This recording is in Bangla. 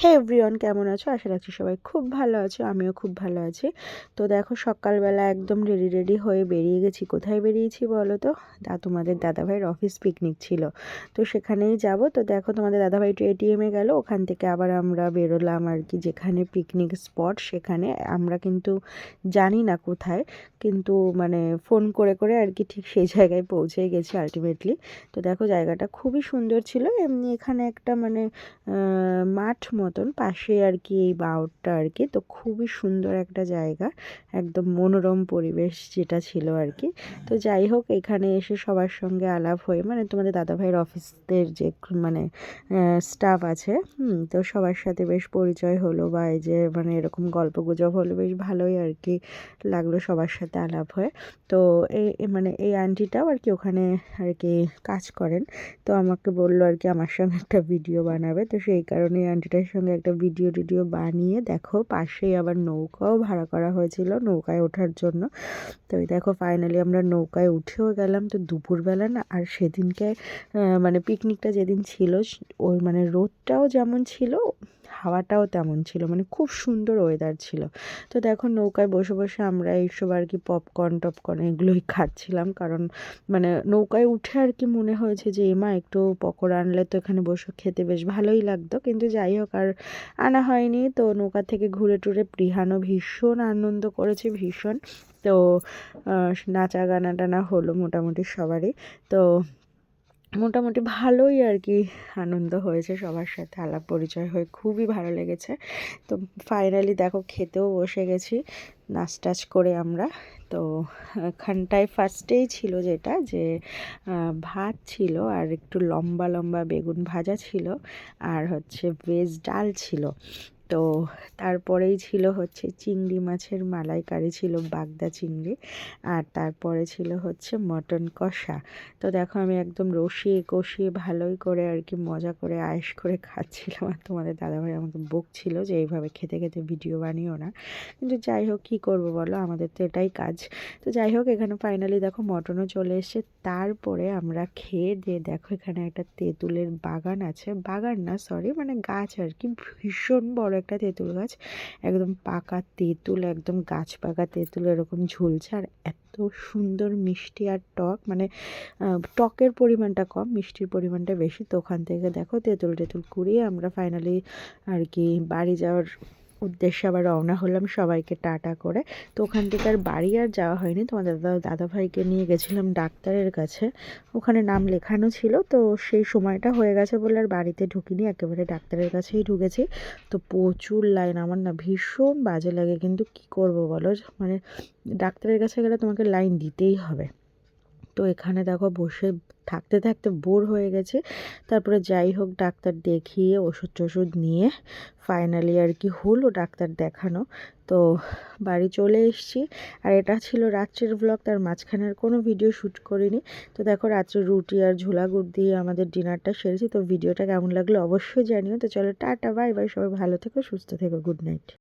হে এভরিওয়ান, কেমন আছো? আশা রাখছি সবাই খুব ভালো আছো। আমিও খুব ভালো আছি। তো দেখো, সকালবেলা একদম রেডি হয়ে বেরিয়ে গেছি। কোথায় বেরিয়েছি বলো তো? তোমাদের দাদাভাইয়ের অফিস পিকনিক ছিল, তো সেখানেই যাব। তো দেখো, তোমাদের দাদাভাই একটু এটিএমে গেল, ওখান থেকে আবার আমরা বেরোলাম আর কি, যেখানে পিকনিক স্পট সেখানে। আমরা কিন্তু জানি না কোথায়, কিন্তু মানে ফোন করে করে আর কি ঠিক সেই জায়গায় পৌঁছে গেছি আলটিমেটলি। তো দেখো, জায়গাটা খুবই সুন্দর ছিল। এমনি এখানে একটা মানে মাঠ মতন পাশে আর কি, এই বাউটটা আর কি। তো খুবই সুন্দর একটা জায়গা, একদম মনোরম পরিবেশ যেটা ছিল আর কি। তো যাই হোক, এখানে এসে সবার সঙ্গে আলাপ হয়ে, মানে তোমাদের দাদাভাইয়ের অফিসের যে মানে স্টাফ আছে, তো সবার সাথে বেশ পরিচয় হলো, বা এই যে মানে এরকম গল্প গুজব হলো, বেশ ভালোই আর কি লাগলো সবার সাথে আলাপ হয়ে। তো মানে এই আন্টিটাও আর কি ওখানে আর কি কাজ করেন। তো আমাকে বললো আর কি আমার সঙ্গে একটা ভিডিও বানাবে। তো সেই কারণে আন্টিটার সঙ্গে একটা ভিডিও বানিয়ে, দেখো পাশেই আবার নৌকাও ভাড়া করা হয়েছিল নৌকায় ওঠার জন্য। তো এই দেখো, ফাইনালি আমরা নৌকায় উঠেও গেলাম। তো দুপুরবেলা না, আর সেদিনকে মানে পিকনিকটা যেদিন ছিল, ওই মানে রোদটাও যেমন ছিল, হাওয়াটাও তেমন ছিল, মানে খুব সুন্দর ওয়েদার ছিল। তো দেখো, নৌকায় বসে বসে আমরা এইসব আর কি পপকর্ন টপকর্ন এগুলোই খাচ্ছিলাম, কারণ মানে নৌকায় উঠে আর কি মনে হয়েছে যে এমা একটু পকোড়া আনলে তো এখানে বসে খেতে বেশ ভালোই লাগতো, কিন্তু যাই হোক আর আনা হয়নি। তো নৌকা থেকে ঘুরে টুরে প্রিহানও ভীষণ আনন্দ করেছে, ভীষণ। তো নাচা গানা টানা হলো মোটামুটি সবারই। তো মোটামুটি ভালোই আর কি আনন্দ হয়েছে, সবার সাথে আলাপ পরিচয় হয়ে খুবই ভালো লেগেছে। তো ফাইনালি দেখো, খেতেও বসে গেছি নাচ টাচ করে আমরা। তো এখানটায় ফার্স্টেই ছিল যেটা, যে ভাত ছিল, আর একটু লম্বা লম্বা বেগুন ভাজা ছিল, আর হচ্ছে ভেজ ডাল ছিল। তো তারপরেই ছিল হচ্ছে চিংড়ি মাছের মালাইকারি ছিল, বাগদা চিংড়ি। আর তারপরে ছিল হচ্ছে মটন কষা। তো দেখো, আমি একদম রসিয়ে কষিয়ে ভালোই করে আর কি মজা করে আয়েশ করে খাচ্ছিলাম। আর তোমাদের দাদাভাই আমাকে বকছিল যে এইভাবে খেতে খেতে ভিডিও বানিও না, কিন্তু যাই হোক কী করবো বলো, আমাদের তো এটাই কাজ। তো যাই হোক, এখানে ফাইনালি দেখো মটনও চলে এসে। তারপরে আমরা খেয়ে দিয়ে, দেখো এখানে একটা তেঁতুলের বাগান আছে, বাগান না সরি মানে গাছ আর কি, ভীষণ বড় একটা তেঁতুল গাছ, একদম পাকা তেঁতুল, একদম গাছ পাকা তেঁতুল এরকম ঝুলছে। আর এত সুন্দর মিষ্টি আর টক, মানে টকের পরিমাণটা কম, মিষ্টির পরিমাণটা বেশি। তো ওখান থেকে দেখো তেঁতুল টেতুল কুড়িয়ে আমরা ফাইনালি আর কি বাড়ি যাওয়ার উদ্দেশ্যে আবার রওনা হলাম, সবাইকে টাটা করে। তো ওখান থেকে আর বাড়ি আর যাওয়া হয়নি, তোমাদের দাদাভাইকে নিয়ে গেছিলাম ডাক্তারের কাছে, ওখানে নাম লেখানো ছিল। তো সেই সময়টা হয়ে গেছে বলে আর বাড়িতে ঢুকিনি, একেবারে ডাক্তারের কাছেই ঢুকেছি। তো প্রচুর লাইন, আমার না ভীষণ বাজে লাগে, কিন্তু কি করব বলো, মানে ডাক্তারের কাছে গেলে তোমাকে লাইন দিতেই হবে। তো এখানে দেখো বসে থাকতে থাকতে বোর হয়ে গেছে। তারপরে যাই হোক, ডাক্তার দেখিয়ে ওষুধ টষুধ নিয়ে ফাইনালি আর কি হলো ডাক্তার দেখানো। তো বাড়ি চলে এসেছি। আর এটা ছিল রাত্রের ব্লগ, তার মাঝখানে আর কোনো ভিডিও শ্যুট করিনি। তো দেখো, রাত্রে রুটি আর ঝোলা গুড় দিয়ে আমাদের ডিনারটা সেরেছি। তো ভিডিওটা কেমন লাগলো অবশ্যই জানিও। তো চলো টাটা, বাই বাই, সবাই ভালো থেকো, সুস্থ থেকো, গুড নাইট।